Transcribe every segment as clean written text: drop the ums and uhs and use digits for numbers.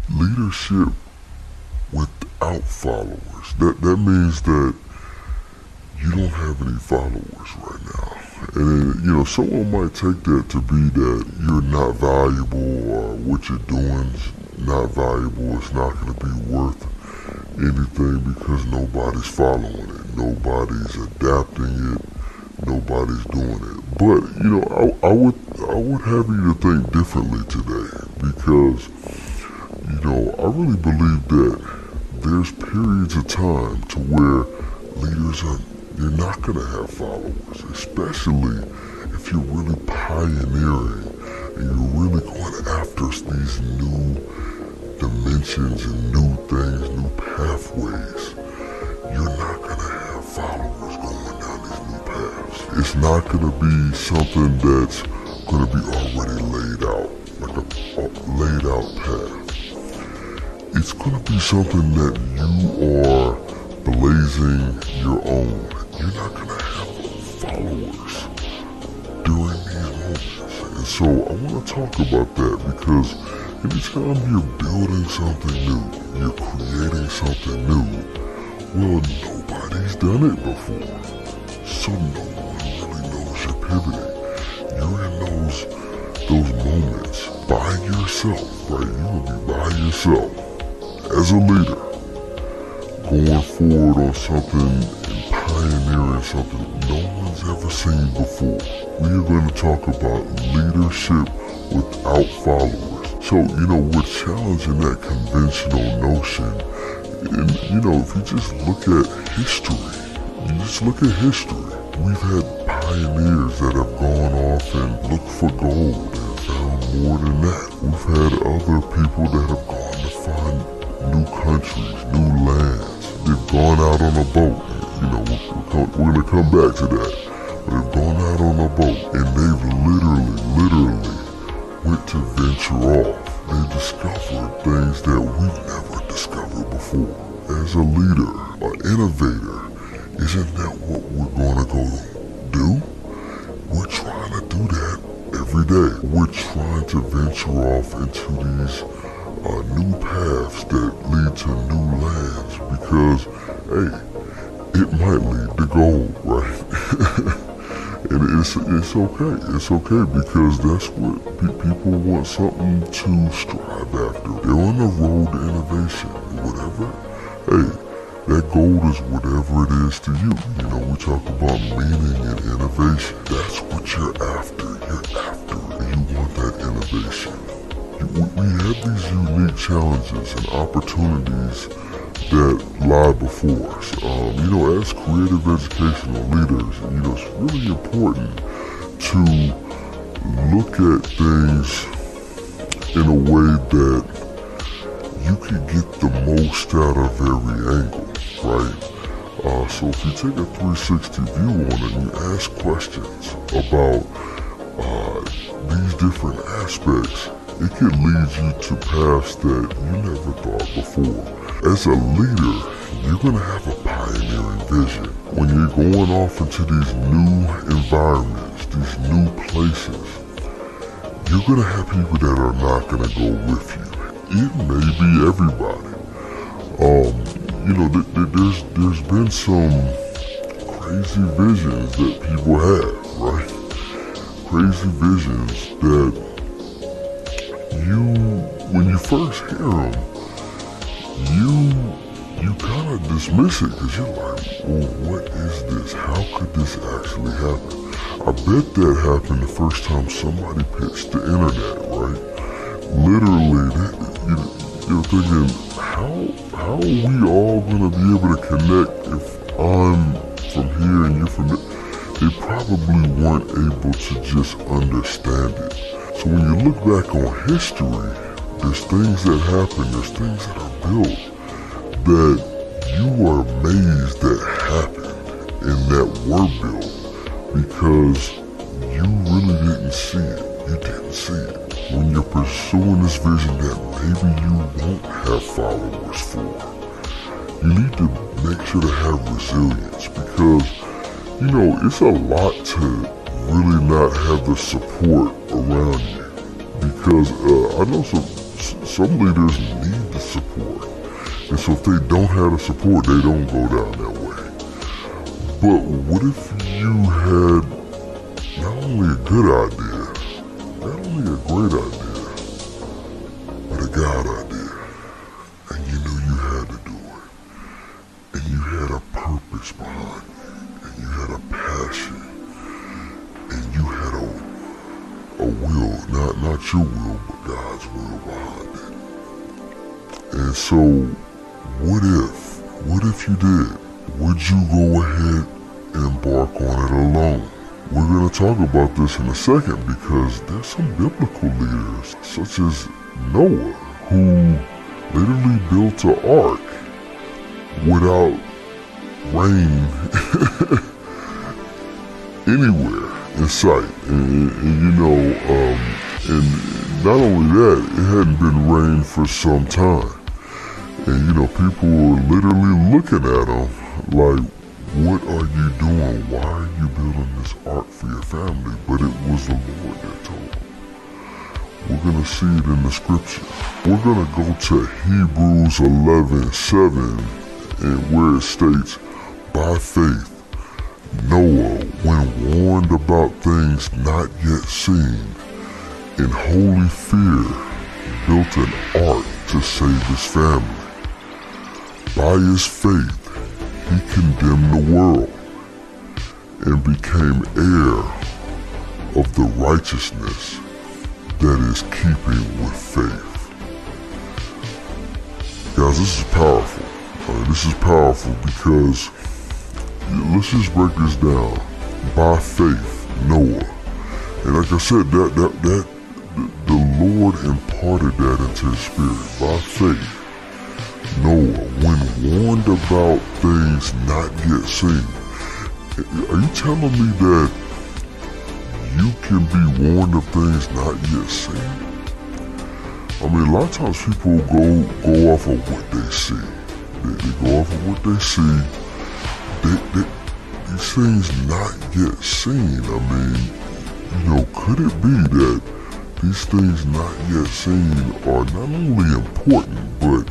Leadership without followers. That means that you don't have any followers right now. And then, someone might take that to be that you're not valuable or what you're doing's not valuable. It's not going to be worth anything because nobody's following it. Nobody's adapting it. Nobody's doing it. But, I would have you to think differently today because, I really believe that there's periods of time to where leaders you're not going to have followers, especially if you're really pioneering and you're really going after these new dimensions and new things, new pathways. You're not going to have followers going down these new paths. It's not going to be something that's going to be already laid out, like a laid out path. It's going to be something that you are blazing your own. You're not going to have followers during these moments. And so I want to talk about that because anytime you're building something new, you're creating something new, well, nobody's done it before. So no one really knows you're pivoting. You're in those moments by yourself, right? You're going to be by yourself as a leader, going forward on something and pioneering something no one's ever seen before. We are going to talk about leadership without followers. So, we're challenging that conventional notion. And, if you just look at history, we've had pioneers that have gone off and looked for gold and found more than that. We've had other people that have gone to find new countries, new lands. They've gone out on a boat. We're going to come back to that. They've gone out on a boat and they've literally went to venture off. They discovered things that we've never discovered before. As a leader, an innovator, isn't that what we're going to go do? We're trying to do that every day. We're trying to venture off into these new paths that lead to new lands because, hey, it might lead to gold, right? And it's okay. It's okay because that's what people want, something to strive after. They're on the road to innovation, whatever. Hey, that gold is whatever it is to you. We talk about meaning and innovation. That's what you're after. You're after it. You want that innovation. We have these unique challenges and opportunities that lie before us. As creative educational leaders, it's really important to look at things in a way that you can get the most out of every angle, right? So if you take a 360 view on it and you ask questions about these different aspects, it can lead you to paths that you never thought before. As a leader, you're going to have a pioneering vision. When you're going off into these new environments, these new places, you're going to have people that are not going to go with you. It may be everybody. There's been some crazy visions that people have, right? Crazy visions that when you first hear them, you kind of dismiss it because you're like, well, what is this? How could this actually happen? I bet that happened the first time somebody pitched the internet, right? Literally, you're thinking, how are we all going to be able to connect if I'm from here and you're from there? They probably weren't able to just understand it. So when you look back on history, there's things that happen, there's things that are built that you are amazed that happened and that were built because you really didn't see it. You didn't see it. When you're pursuing this vision that maybe you won't have followers for, you need to make sure to have resilience because it's a lot to really not have the support around you, because I know some leaders need the support, and so if they don't have the support, they don't go down that way. But what if you had not only a good idea, not only a great idea, but a God idea, and you knew you had to do it, and you had a purpose behind it, and you had a passion, and you had a will, not your will, but God's will behind it. And so, what if you did? Would you go ahead and embark on it alone? We're going to talk about this in a second, because there's some biblical leaders, such as Noah, who literally built an ark without rain anywhere in sight. And not only that, it hadn't been rain for some time. And people were literally looking at him like, what are you doing? Why are you building this ark for your family? But it was the Lord that told him. We're going to see it in the scripture. We're going to go to Hebrews 11:7, and where it states, by faith, Noah, when warned about things not yet seen, in holy fear, built an ark to save his family. By his faith, he condemned the world and became heir of the righteousness that is keeping with faith. Guys, this is powerful. This is powerful because let's just break this down. By faith, Noah. And like I said, that the Lord imparted that into his spirit. By faith, Noah, when warned about things not yet seen. Are you telling me that you can be warned of things not yet seen? I mean, a lot of times people go off of what they see. They go off of what they see. These things not yet seen. I mean, could it be that these things not yet seen are not only important, but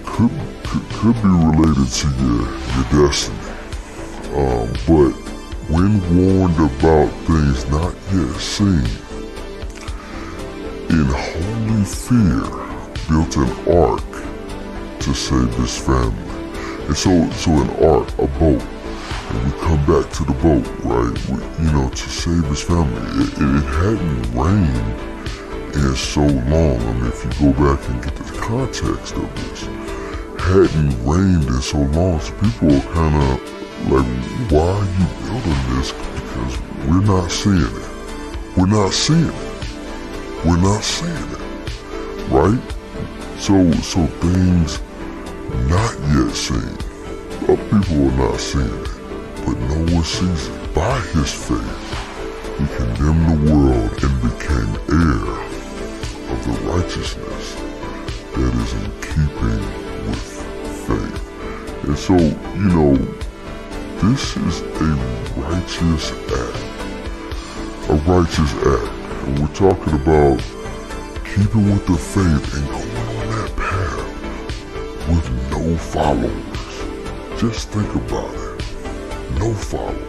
could be related to your destiny. But when warned about things not yet seen, in holy fear, built an ark to save his family. And so an ark, a boat, and we come back to the boat, right? To save his family. It hadn't rained in so long. I mean, if you go back and get the context of this, hadn't rained in so long, so people are kind of like, why are you building this? Because we're not seeing it. We're not seeing it. We're not seeing it. Right? So things not yet seen. Other people are not seeing it, but Noah sees it. By his faith, he condemned the world and became heir of the righteousness that is in keeping with faith. And so, this is a righteous act. A righteous act. And we're talking about keeping with the faith and going on that path with no followers. Just think about it. No followers.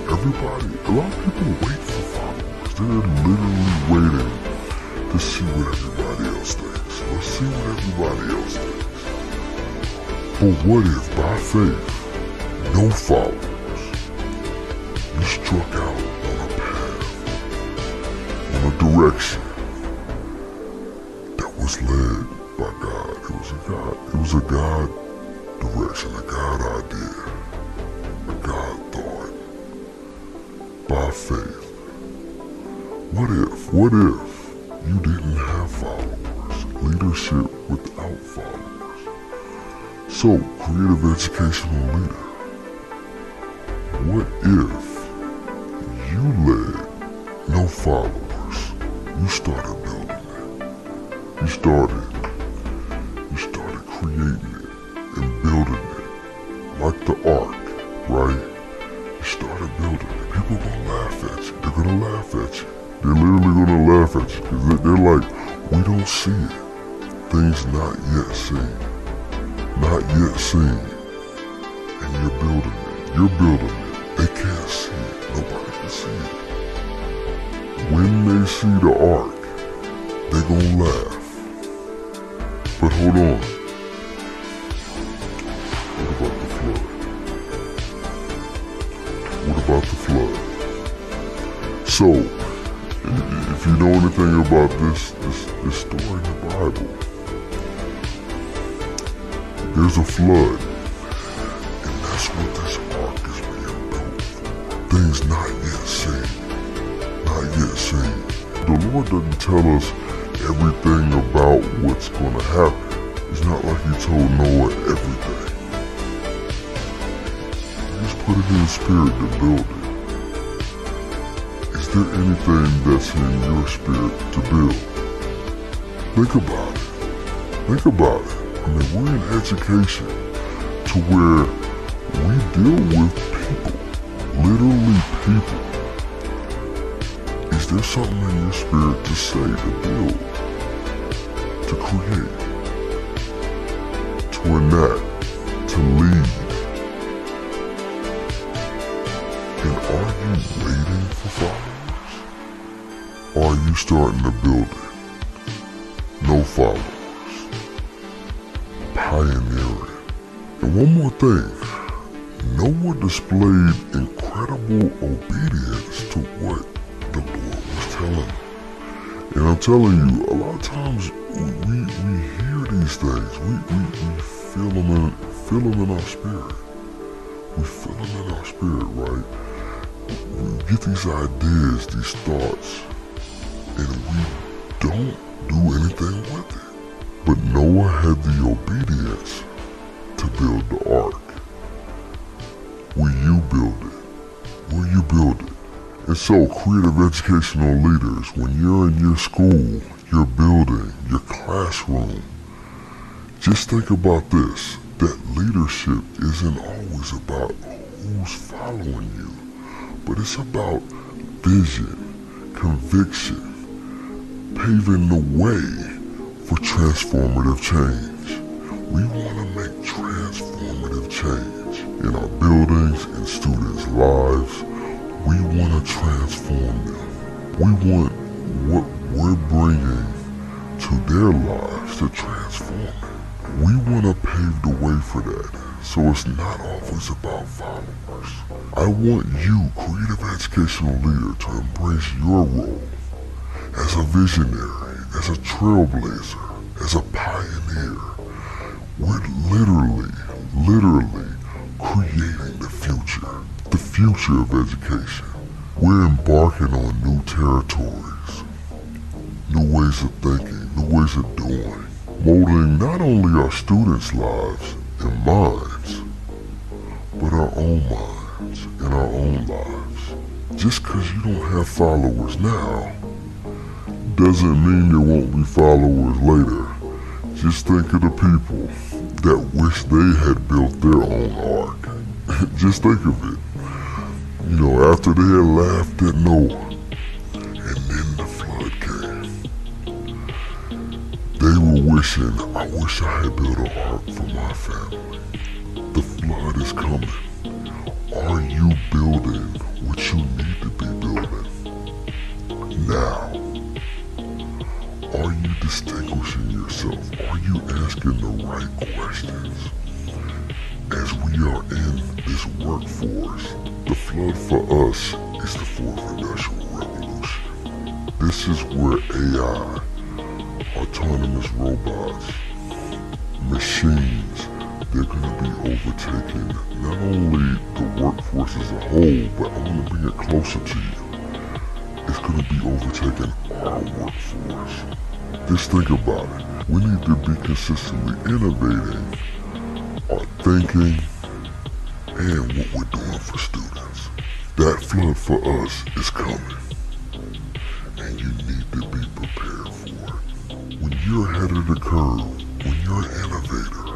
A lot of people wait for followers. They're literally waiting to see what everybody else thinks. Let's see what everybody else thinks. But what if, by faith, no followers, you struck out on a path, on a direction that was led by God? It was a God direction, a God idea, a God thought, by faith. What if you didn't have followers? Leadership without followers. So, creative educational leader, what if you led no followers? You started building it. You started creating it and building it like the ark, right? You started building it. People gonna laugh at you. They're gonna laugh at you. They're literally gonna laugh at you because they're like, we don't see it. Things not yet seen. Not yet seen. And you're building it. You're building it. They can't see it. Nobody can see it. When they see the ark, they gonna laugh. But hold on. What about the flood? What about the flood? So, if you know anything about this story in the Bible, there's a flood, and that's what this ark is being built for. Things not yet seen. Not yet seen. The Lord doesn't tell us everything about what's going to happen. It's not like He told Noah everything. He just put it in His spirit to build it. Is there anything that's in your spirit to build? Think about it. Think about it. I mean, we're in education to where we deal with people. Literally people. Is there something in your spirit to say, to build, to create, to enact, to lead? And are you waiting for followers? Or are you starting to build it? No followers. Pioneering. And one more thing. Noah displayed incredible obedience to what the Lord was telling him. And I'm telling you, a lot of times we hear these things. We feel them in our spirit. We feel them in our spirit, right? We get these ideas, these thoughts, and we don't do anything with it. But Noah had the obedience to build the ark. Will you build it? Will you build it? And so, creative educational leaders, when you're in your school, your building, your classroom, just think about this, that leadership isn't always about who's following you, but it's about vision, conviction, paving the way for transformative change. We want to make transformative change in our buildings, in students' lives. We want to transform them. We want what we're bringing to their lives to transform it. We want to pave the way for that. So it's not always about followers. I want you, creative educational leader, to embrace your role as a visionary, as a trailblazer, as a pioneer. We're literally creating the future of education. We're embarking on new territories, new ways of thinking, new ways of doing, molding not only our students' lives and minds, but our own minds and our own lives. Just because you don't have followers now, doesn't mean there won't be followers later. Just think of the people that wish they had built their own ark. Just think of it. You know, after they had laughed at Noah, and then the flood came, they were wishing, I wish I had built an ark for my family. The flood is coming. Are you building what you need to be building now? Are you distinguishing yourself? Are you asking the right questions? As we are in this workforce, the flood for us is the fourth industrial revolution. This is where AI, autonomous robots, machines, they're going to be overtaking not only the workforce as a whole, but I want to bring it closer to you. It's going to be overtaking our workforce. Just think about it. We need to be consistently innovating our thinking and what we're doing for students. That flood for us is coming, and you need to be prepared for it. When you're ahead of the curve, when you're an innovator,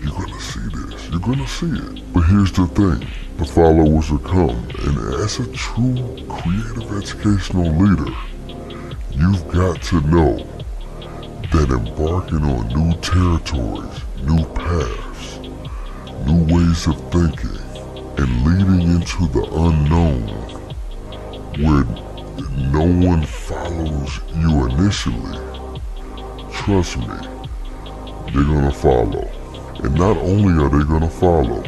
you're gonna see this. You're gonna see it. But here's the thing. The followers will come. And as a true creative educational leader, you've got to know that embarking on new territories, new paths, new ways of thinking, and leading into the unknown where no one follows you initially, trust me, they're gonna follow. And not only are they gonna follow,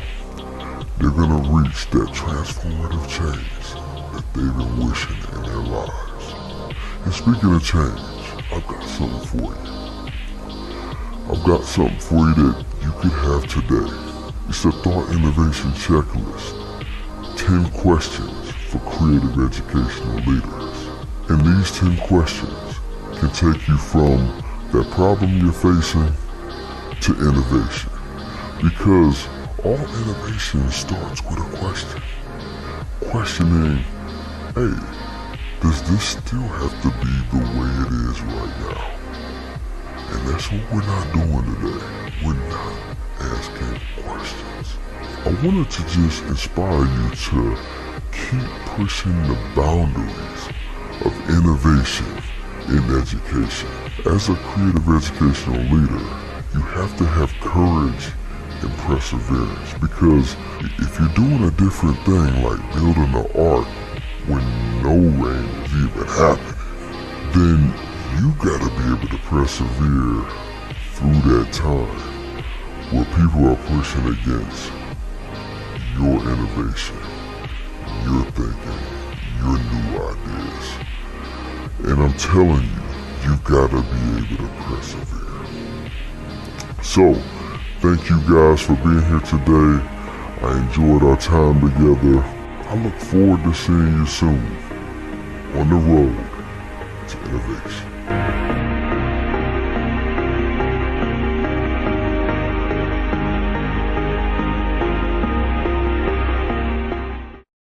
they're gonna reach that transformative change that they've been wishing in their lives. And speaking of change, I've got something for you. I've got something for you that you could have today. It's a thought innovation checklist. 10 questions for creative educational leaders. And these 10 questions can take you from that problem you're facing to innovation. Because all innovation starts with a question. Questioning, hey, does this still have to be the way it is right now? And that's what we're not doing today. We're not asking questions. I wanted to just inspire you to keep pushing the boundaries of innovation in education. As a creative educational leader, you have to have courage and perseverance, because if you're doing a different thing like building an ark when no rain is even happening, then you gotta be able to persevere through that time where people are pushing against your innovation, your thinking, your new ideas. And I'm telling you, you've gotta be able to persevere. So, thank you guys for being here today. I enjoyed our time together. I look forward to seeing you soon on the road to innovation.